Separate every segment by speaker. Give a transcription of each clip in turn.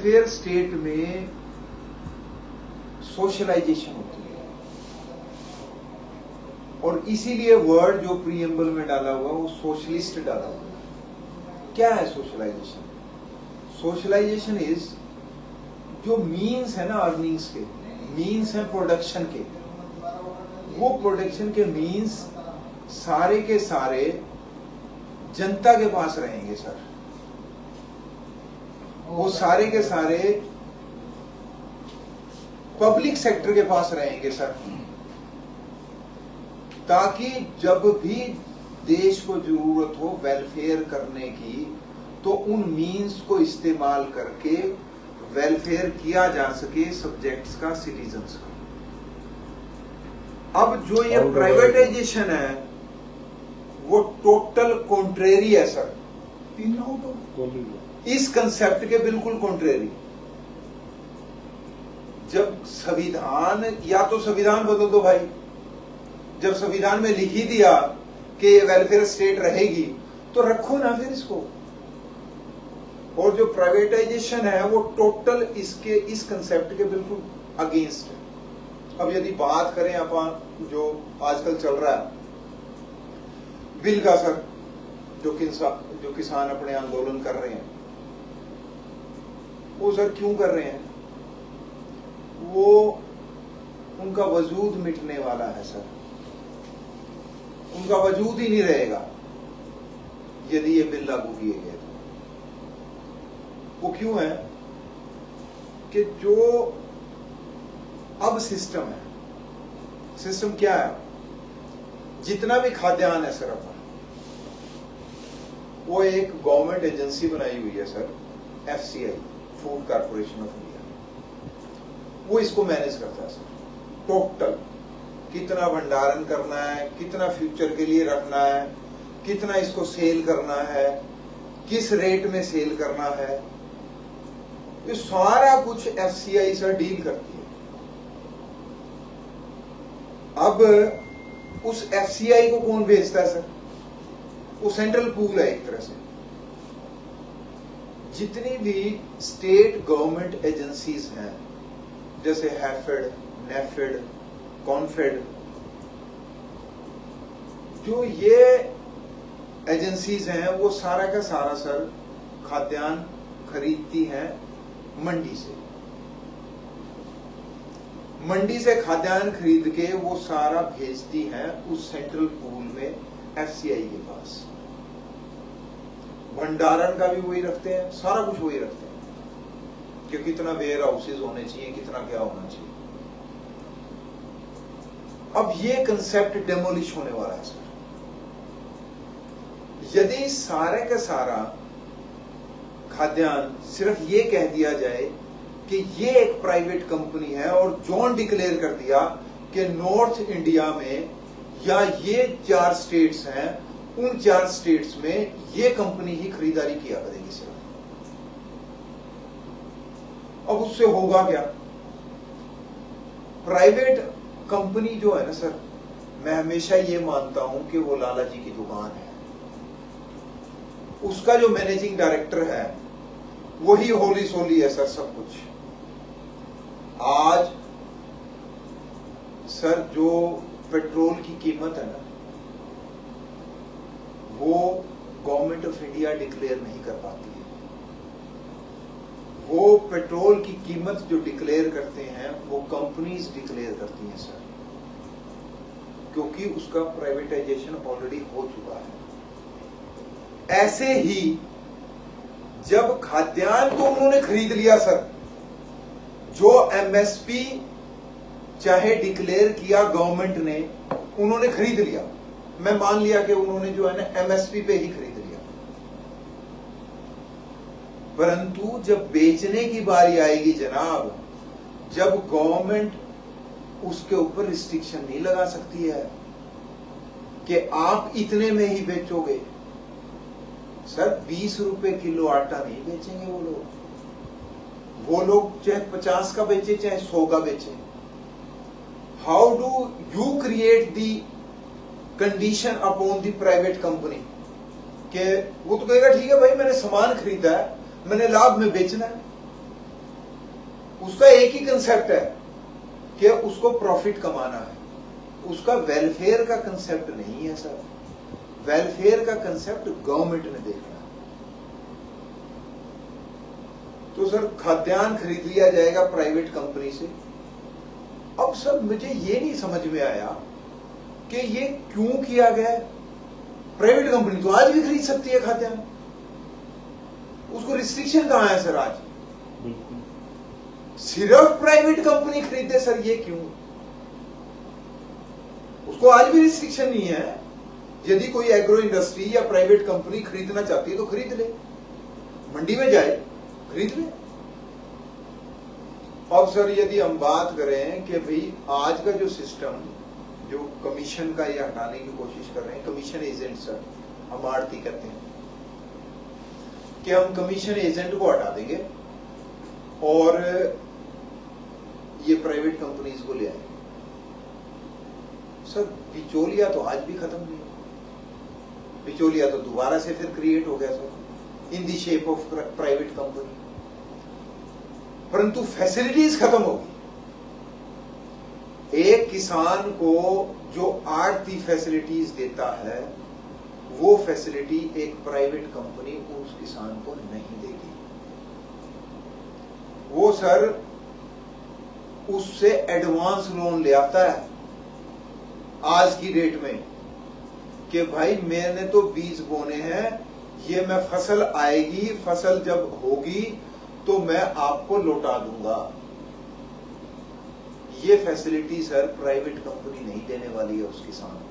Speaker 1: Welfare state में socialisation होती है, और इसीलिए वर्ड जो प्रीएम्बल में डाला हुआ वो सोशलिस्ट डाला हुआ है। क्या है सोशलाइजेशन? सोशलाइजेशन इज जो मीन्स है ना अर्निंग्स के, मीन्स है प्रोडक्शन के, वो प्रोडक्शन के मीन्स सारे के सारे जनता के पास रहेंगे सर। वो सारे के सारे पब्लिक सेक्टर के पास रहेंगे सर, ताकि जब भी देश को जरूरत हो वेलफेयर करने की तो उन मीन्स को इस्तेमाल करके वेलफेयर किया जा सके सब्जेक्ट्स का, सिटीजन्स का। अब जो ये प्राइवेटाइजेशन है वो टोटल कॉन्ट्रेरी है सर, इस कंसेप्ट के बिल्कुल कॉन्ट्रेरी। जब संविधान, या तो संविधान बदल दो भाई, जब संविधान में लिख ही दिया कि वेलफेयर स्टेट रहेगी तो रखो ना फिर इसको। और जो प्राइवेटाइजेशन है वो टोटल इसके, इस कंसेप्ट के बिल्कुल अगेंस्ट है। अब यदि बात करें अपन जो आजकल चल रहा है बिल का सर, जो किसान अपने आंदोलन कर रहे हैं, वो सर क्यों कर रहे हैं? वो उनका वजूद मिटने वाला है सर, उनका वजूद ही नहीं रहेगा यदि ये बिल लागू किए गए तो। वो क्यों है कि जो अब सिस्टम है, सिस्टम क्या है, जितना भी खाद्यान्न है सर अपना, वो एक गवर्नमेंट एजेंसी बनाई हुई है sir, FCI, food corporation of India, वो इसको मैनेज करता है सर। टोटल कितना भंडारण करना है, कितना फ्यूचर के लिए रखना है, कितना इसको सेल करना है, किस रेट में सेल करना है, ये सारा कुछ FCI सर डील करती है। अब उस FCI को कौन भेजता है सर? वो सेंट्रल पूल है एक तरह से। जितनी भी स्टेट गवर्नमेंट एजेंसीज हैं, जैसे हैफेड, नेफेड, कॉन्फेड, जो ये एजेंसीज हैं वो सारा का सारा सर खाद्यान्न खरीदती हैं मंडी से। मंडी से खाद्यान्न खरीद के वो सारा भेजती हैं उस सेंट्रल पूल में FCI के पास। भंडारण का भी वही रखते हैं, सारा कुछ वही रखते हैं कि कितना वेयर हाउसेज होने चाहिए, कितना क्या होना चाहिए। अब ये कंसेप्ट डेमोलिश होने वाला है सर। यदि सारे का सारा खाद्यान्न सिर्फ ये कह दिया जाए कि ये एक प्राइवेट कंपनी है और जोन डिक्लेयर कर दिया कि नॉर्थ इंडिया में या ये 4 स्टेट्स हैं, उन 4 स्टेट्स में ये कंपनी ही खरीदारी किया करेगी सिर्फ। अब उससे होगा क्या? प्राइवेट कंपनी जो है ना सर, मैं हमेशा ये मानता हूं कि वो लाला जी की दुकान है। उसका जो मैनेजिंग डायरेक्टर है वही होली सोली है सर सब कुछ। आज सर जो पेट्रोल की कीमत है ना, वो गवर्नमेंट ऑफ इंडिया डिक्लेयर नहीं कर पाती है। वो पेट्रोल की कीमत जो डिक्लेयर करते हैं वो कंपनीज डिक्लेयर करती हैं सर, क्योंकि उसका प्राइवेटाइजेशन ऑलरेडी हो चुका है। ऐसे ही जब खाद्यान्न तो उन्होंने खरीद लिया सर, जो MSP चाहे डिक्लेयर किया गवर्नमेंट ने, उन्होंने खरीद लिया। मैं मान लिया कि उन्होंने जो है ना MSP पे ही खरीद लिया, परंतु जब बेचने की बारी आएगी जनाब, जब गवर्नमेंट उसके ऊपर रिस्ट्रिक्शन नहीं लगा सकती है कि आप इतने में ही बेचोगे सर। 20 रुपए किलो आटा नहीं बेचेंगे वो लोग। वो लोग चाहे 50 का बेचे चाहे 100 का बेचे। How do you create the condition upon the private company के वो तो कहेगा ठीक है भाई, मैंने सामान खरीदा है, मैंने लाभ में बेचना है। उसका एक ही कंसेप्ट है कि उसको प्रॉफिट कमाना है, उसका वेलफेयर का कंसेप्ट नहीं है सर। वेलफेयर का कंसेप्ट गवर्नमेंट ने देखना है। तो सर खाद्यान्न खरीद लिया जाएगा प्राइवेट कंपनी से। अब सर मुझे ये नहीं समझ में आया कि ये क्यों किया गया। प्राइवेट कंपनी तो आज भी खरीद सकती है खाद्यान्न, उसको रिस्ट्रिक्शन कहां है सर आज? सिर्फ प्राइवेट कंपनी खरीदे सर, ये क्यों? उसको आज भी रिस्ट्रिक्शन नहीं है। यदि कोई एग्रो इंडस्ट्री या प्राइवेट कंपनी खरीदना चाहती है तो खरीद ले, मंडी में जाए खरीद ले। अब सर यदि हम बात करें कि भाई आज का जो सिस्टम, जो कमीशन का ये हटाने की कोशिश कर रहे हैं, कमीशन एजेंट सर, हम आड़ती कहते हैं कि हम कमीशन एजेंट को हटा देंगे और ये प्राइवेट कंपनीज को ले आएंगे। सर बिचौलिया तो आज भी खत्म नहीं, बिचौलिया तो दोबारा से फिर क्रिएट हो गया sir in the shape of private company, परंतु फैसिलिटीज खत्म होगी। एक किसान को जो आड़ती फैसिलिटीज देता है वो फैसिलिटी एक प्राइवेट कंपनी उस किसान को नहीं देगी। वो सर उससे एडवांस लोन ले आता है आज की डेट में कि भाई मैंने तो बीज बोने हैं, ये मैं फसल आएगी, फसल जब होगी तो मैं आपको लौटा दूंगा। ये फैसिलिटी सर प्राइवेट कंपनी नहीं देने वाली है उस किसान को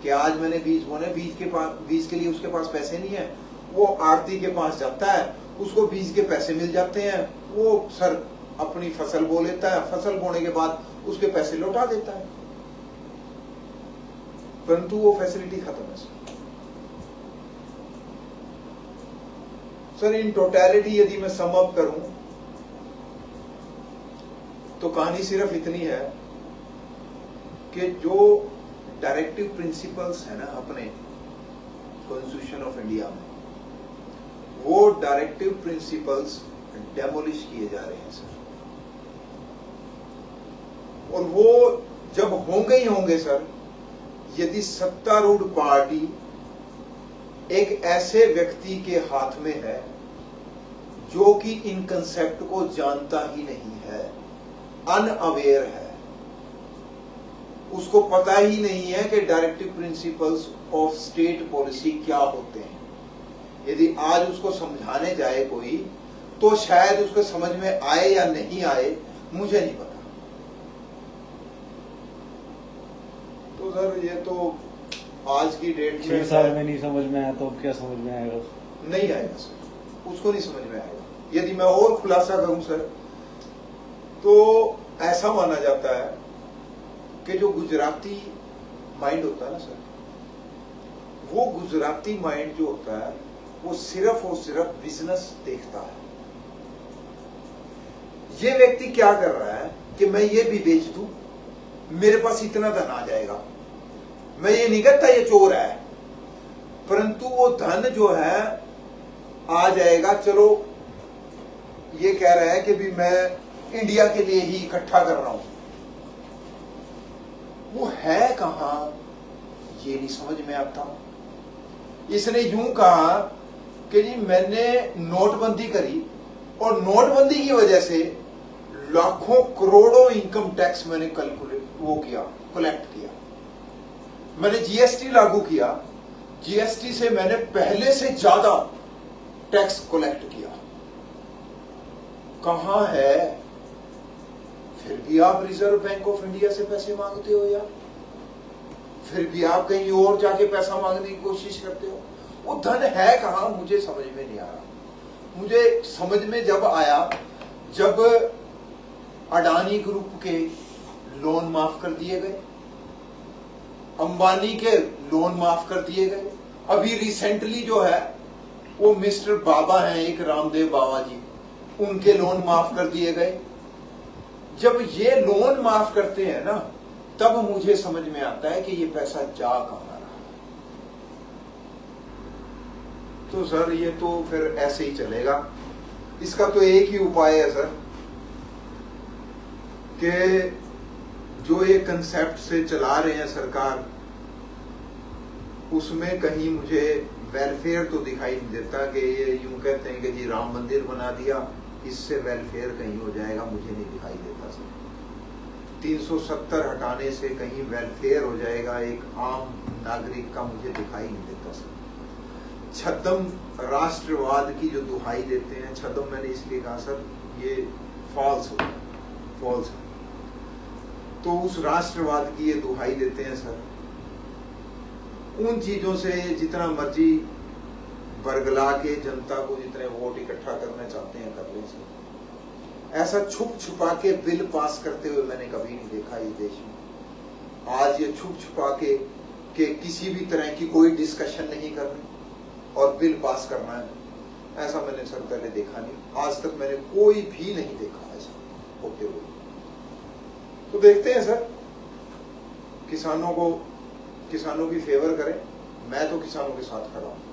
Speaker 1: कि आज मैंने बीज बोने, बीज के लिए उसके पास पैसे नहीं है, वो आड़ती के पास जाता है, उसको बीज के पैसे मिल जाते हैं, वो सर अपनी फसल बो लेता है, फसल बोने के बाद उसके पैसे लौटा देता है, परंतु वो फैसिलिटी खत्म है सर। इन टोटलिटी यदि मैं सम अप करूं तो कहानी सिर्फ इतनी है कि जो डायरेक्टिव प्रिंसिपल्स है ना अपने कॉन्स्टिट्यूशन ऑफ इंडिया में, वो डायरेक्टिव प्रिंसिपल्स डेमोलिश किए जा रहे हैं सर। और वो जब होंगे ही होंगे सर यदि सत्तारूढ़ पार्टी एक ऐसे व्यक्ति के हाथ में है जो कि इन कंसेप्ट को जानता ही नहीं है, अनअवेयर है, उसको पता ही नहीं है कि directive principles of state policy क्या होते हैं। यदि आज उसको समझाने जाए कोई तो शायद उसको समझ में आए या नहीं आए, मुझे नहीं पता। तो सर ये तो आज की डेट में
Speaker 2: 6 साल में नहीं समझ में आया तो अब क्या समझ में आएगा?
Speaker 1: नहीं आएगा सर, उसको नहीं समझ में आएगा। यदि मैं और खुलासा करूं सर तो ऐसा माना जाता है कि जो गुजराती माइंड होता है ना सर, वो गुजराती माइंड जो होता है वो सिर्फ और सिर्फ बिजनेस देखता है। ये व्यक्ति क्या कर रहा है कि मैं ये भी बेच दूं, मेरे पास इतना धन आ जाएगा। मैं ये नहीं कहता ये चोर है, परंतु वो धन जो है आ जाएगा। चलो ये कह रहा है कि भी मैं इंडिया के लिए ही इकट्ठा कर रहा हूं, वो है कहां ये नहीं समझ में आता। इसने यूं कहा कि जी मैंने नोटबंदी करी और नोटबंदी की वजह से लाखों करोड़ों इनकम टैक्स मैंने कलेक्ट किया। मैंने जीएसटी लागू किया, जीएसटी से मैंने पहले से ज्यादा टैक्स कलेक्ट किया। कहां है? फिर भी आप रिजर्व बैंक ऑफ इंडिया से पैसे मांगते हो यार, फिर भी आप कहीं और जाके पैसा मांगने की कोशिश करते हो। वो धन है कहां मुझे समझ में नहीं आ रहा। मुझे समझ में जब आया जब अडानी ग्रुप के लोन माफ कर दिए गए, अंबानी के लोन माफ कर दिए गए, अभी रिसेंटली जो है वो मिस्टर बाबा हैं एक रामदेव बाबा जी, उनके लोन माफ कर दिए गए। जब ये लोन माफ करते हैं ना तब मुझे समझ में आता है कि ये पैसा जा कहां रहा है। तो सर ये तो फिर ऐसे ही चलेगा। इसका तो एक ही उपाय है सर कि जो ये कंसेप्ट से चला रहे हैं सरकार, उसमें कहीं मुझे वेलफेयर तो दिखाई नहीं देता कि ये यूं कहते हैं कि जी राम मंदिर बना दिया, इससे वेलफेयर कहीं हो जाएगा, मुझे नहीं दिखाई देता सर। 370 हटाने से कहीं वेलफेयर हो जाएगा एक आम नागरिक का, मुझे दिखाई नहीं देता सर। छद्म राष्ट्रवाद की जो दुहाई देते हैं, छद्म मैंने इसलिए कहा सर ये फॉल्स होता है, फॉल्स है, तो उस राष्ट्रवाद की ये दुहाई देते हैं सर। उन चीजों से जितना मर्जी बरगला के जनता को जितने वोट इकट्ठा करना चाहते हैं कर लें सर। ऐसा छुप छुपा के बिल पास करते हुए मैंने कभी नहीं देखा इस देश में। आज ये छुप छुपा के किसी भी तरह की कोई डिस्कशन नहीं करनी और बिल पास करना है, ऐसा मैंने सर पहले देखा नहीं। आज तक मैंने कोई भी नहीं देखा ऐसा होते हुए। तो देखते हैं सर, किसानों की फेवर करें। मैं तो किसानों के साथ खड़ा हूं।